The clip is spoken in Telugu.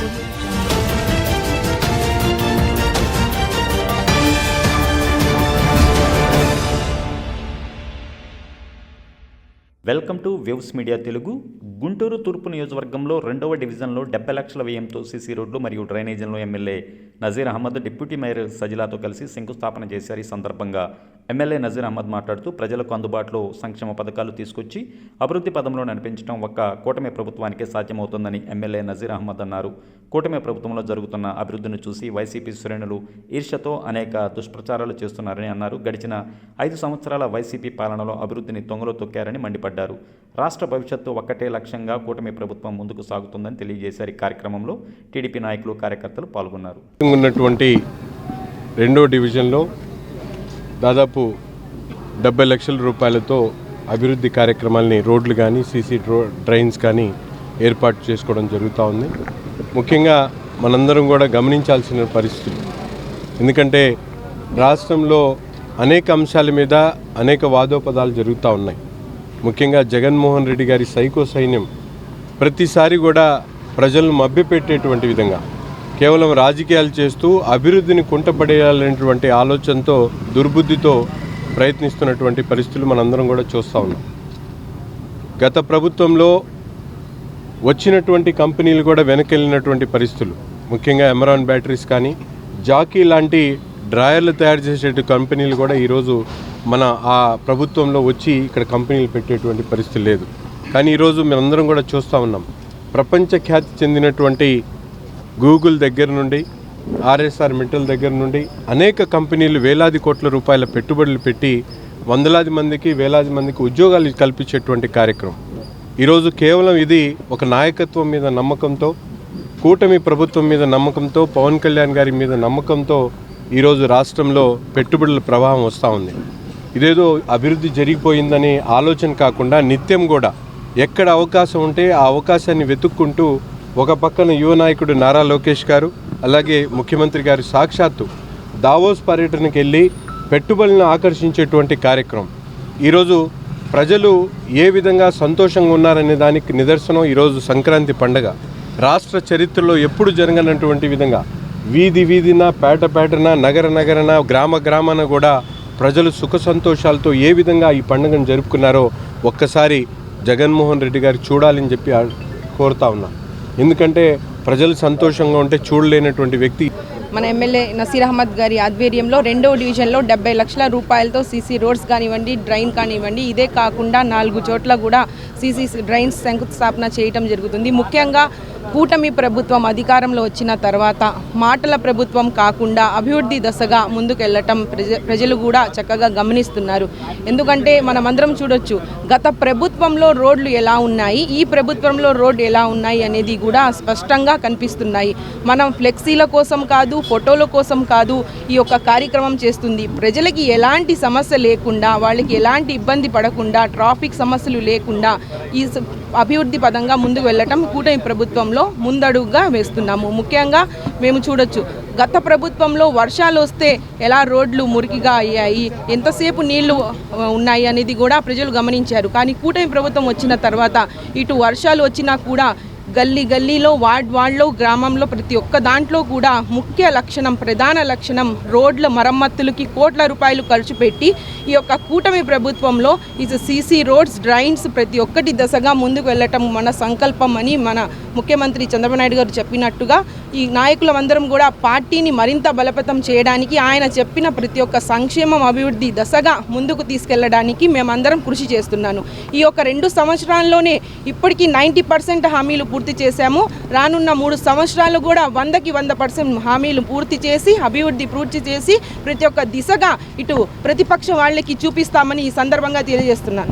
Welcome to waves media Telugu. Guntur తూర్పు నియోజకవర్గంలో 2వ డివిజన్లో 70 లక్షల వ్యయంతో సీసీ రోడ్లు మరియు డ్రైనేజీలను MLA Nazeer Ahmed deputy mayor సజిలాతో కలిసి శంకుస్థాపన చేశారు. ఈ సందర్భంగా ఎమ్మెల్యే నజీర్ అహ్మద్ మాట్లాడుతూ ప్రజలకు అందుబాటులో సంక్షేమ పథకాలు తీసుకొచ్చి అభివృద్ధి పదంలో నడిపించడం ఒక్క కూటమి ప్రభుత్వానికే సాధ్యమవుతుందని ఎమ్మెల్యే నజీర్ అహ్మద్ అన్నారు. కూటమి ప్రభుత్వంలో జరుగుతున్న అభివృద్ధిని చూసి వైసీపీ శ్రేణులు ఈర్ష్యతో అనేక దుష్ప్రచారాలు చేస్తున్నారని అన్నారు. గడిచిన 5 సంవత్సరాల వైసీపీ పాలనలో అభివృద్ధిని తొంగలో తొక్కారని మండిపడ్డారు. రాష్ట్ర భవిష్యత్తు ఒక్కటే లక్ష్యంగా కూటమి ప్రభుత్వం ముందుకు సాగుతుందని తెలియజేశారు. ఈ కార్యక్రమంలో టీడీపీ నాయకులు, కార్యకర్తలు పాల్గొన్నారు. ఉన్నటువంటి 2వ డివిజన్లో దాదాపు 70 లక్షల రూపాయలతో అభివృద్ధి కార్యక్రమాలని, రోడ్లు కానీ సీసీ డ్రైన్స్ కానీ ఏర్పాటు చేసుకోవడం జరుగుతూ ఉంది. ముఖ్యంగా మనందరం కూడా గమనించాల్సిన పరిస్థితులు, ఎందుకంటే రాష్ట్రంలో అనేక అంశాల మీద అనేక వాదోపదాలు జరుగుతూ ఉన్నాయి. ముఖ్యంగా జగన్మోహన్ రెడ్డి గారి సైకో సైన్యం ప్రతిసారి కూడా ప్రజలను మభ్యపెట్టేటువంటి విధంగా కేవలం రాజకీయాలు చేస్తూ అభివృద్ధిని కుంటపడేయాలనేటువంటి ఆలోచనతో, దుర్బుద్ధితో ప్రయత్నిస్తున్నటువంటి పరిస్థితులు మనందరం కూడా చూస్తూ ఉన్నాం. గత ప్రభుత్వంలో వచ్చినటువంటి కంపెనీలు కూడా వెనకెళ్ళినటువంటి పరిస్థితులు, ముఖ్యంగా ఎమరాన్ బ్యాటరీస్ కానీ, జాకీ లాంటి డ్రాయర్లు తయారు చేసే కంపెనీలు కూడా ఈరోజు మన ఆ ప్రభుత్వంలో వచ్చి ఇక్కడ కంపెనీలు పెట్టేటువంటి పరిస్థితి లేదు. కానీ ఈరోజు మేమందరం కూడా చూస్తూ ఉన్నాం, ప్రపంచ ఖ్యాతి చెందినటువంటి గూగుల్ దగ్గర నుండి, ఆర్ఎస్ఆర్ మెటల్ దగ్గర నుండి అనేక కంపెనీలు వేలాది కోట్ల రూపాయల పెట్టుబడులు పెట్టి వందలాది మందికి, వేలాది మందికి ఉద్యోగాలు కల్పించేటువంటి కార్యక్రమం. ఈరోజు కేవలం ఇది ఒక నాయకత్వం మీద నమ్మకంతో, కూటమి ప్రభుత్వం మీద నమ్మకంతో, పవన్ కళ్యాణ్ గారి మీద నమ్మకంతో ఈరోజు రాష్ట్రంలో పెట్టుబడుల ప్రవాహం వస్తూ ఉంది. ఇదేదో అభివృద్ధి జరిగిపోయిందనే ఆలోచన కాకుండా నిత్యం కూడా ఎక్కడ అవకాశం ఉంటే ఆ అవకాశాన్ని వెతుక్కుంటూ, ఒక పక్కన యువ నాయకుడు నారా లోకేష్ గారు, అలాగే ముఖ్యమంత్రి గారు సాక్షాత్తు దావోస్ పర్యటనకు వెళ్ళి పెట్టుబడులను ఆకర్షించేటువంటి కార్యక్రమం. ఈరోజు ప్రజలు ఏ విధంగా సంతోషంగా ఉన్నారనే దానికి నిదర్శనం ఈరోజు సంక్రాంతి పండుగ. రాష్ట్ర చరిత్రలో ఎప్పుడు జరగనటువంటి విధంగా వీధి వీధిన, పేట పేటన, నగర నగరన, గ్రామ గ్రామాన కూడా ప్రజలు సుఖ సంతోషాలతో ఏ విధంగా ఈ పండుగను జరుపుకున్నారో ఒక్కసారి జగన్మోహన్ రెడ్డి గారు చూడాలని చెప్పి కోరుతా ఉన్నా. ఎందుకంటే ప్రజలు సంతోషంగా ఉంటే చూడలేనటువంటి వ్యక్తి. మన ఎమ్మెల్యే నజీర్ అహ్మద్ గారి ఆధ్వర్యంలో 2వ డివిజన్లో 70 లక్షల రూపాయలతో సీసీ రోడ్స్ కానివ్వండి, డ్రైన్ కానివ్వండి, ఇదే కాకుండా 4 చోట్ల కూడా సీసీ డ్రైన్స్ శంకుస్థాపన చేయటం జరుగుతుంది. ముఖ్యంగా కూటమి ప్రభుత్వం అధికారంలో వచ్చిన తర్వాత మాటల ప్రభుత్వం కాకుండా అభివృద్ధి దశగా ముందుకెళ్ళటం ప్రజలు కూడా చక్కగా గమనిస్తున్నారు. ఎందుకంటే మనమందరం చూడొచ్చు, గత ప్రభుత్వంలో రోడ్లు ఎలా ఉన్నాయి, ఈ ప్రభుత్వంలో రోడ్లు ఎలా ఉన్నాయి అనేది కూడా స్పష్టంగా కనిపిస్తున్నాయి. మనం ఫ్లెక్సీల కోసం కాదు, ఫోటోల కోసం కాదు ఈ యొక్క కార్యక్రమం చేస్తుంది. ప్రజలకి ఎలాంటి సమస్య లేకుండా, వాళ్ళకి ఎలాంటి ఇబ్బంది పడకుండా, ట్రాఫిక్ సమస్యలు లేకుండా ఈ అభివృద్ధి పదంగా ముందుకు వెళ్ళటం కూటమి ప్రభుత్వంలో ముందడుగుగా వేస్తున్నాము. ముఖ్యంగా మేము చూడొచ్చు, గత ప్రభుత్వంలో వర్షాలు వస్తే ఎలా రోడ్లు మురికిగా అయ్యాయి, ఎంతసేపు నీళ్లు ఉన్నాయి అనేది కూడా ప్రజలు గమనించారు. కానీ కూటమి ప్రభుత్వం వచ్చిన తర్వాత ఇటు వర్షాలు వచ్చినా కూడా గల్లీ గల్లీలో, వార్డులో, గ్రామంలో ప్రతి ఒక్క దాంట్లో కూడా ముఖ్య లక్షణం, ప్రధాన లక్షణం రోడ్ల మరమ్మతులకి కోట్ల రూపాయలు ఖర్చు పెట్టి ఈ యొక్క కూటమి ప్రభుత్వంలో ఈ సీసీ రోడ్స్, డ్రైన్స్ ప్రతి ఒక్కటి దశగా ముందుకు వెళ్ళటం మన సంకల్పం అని మన ముఖ్యమంత్రి చంద్రబాబు నాయుడు గారు చెప్పినట్టుగా ఈ నాయకులందరం కూడా పార్టీని మరింత బలోపేతం చేయడానికి, ఆయన చెప్పిన ప్రతి ఒక్క సంక్షేమం, అభివృద్ధి దశగా ముందుకు తీసుకెళ్లడానికి మేమందరం కృషి చేస్తున్నాను. ఈ యొక్క 2 సంవత్సరాల్లోనే ఇప్పటికీ 90% హామీలు పూర్తి చేశాము. రానున్న 3 సంవత్సరాలు కూడా 100కి 100% హామీలు పూర్తి చేసి, అభివృద్ధి పూర్తి చేసి ప్రతి ఒక్క దిశగా ఇటు ప్రతిపక్ష వాళ్ళకి చూపిస్తామని ఈ సందర్భంగా తెలియజేస్తున్నాను.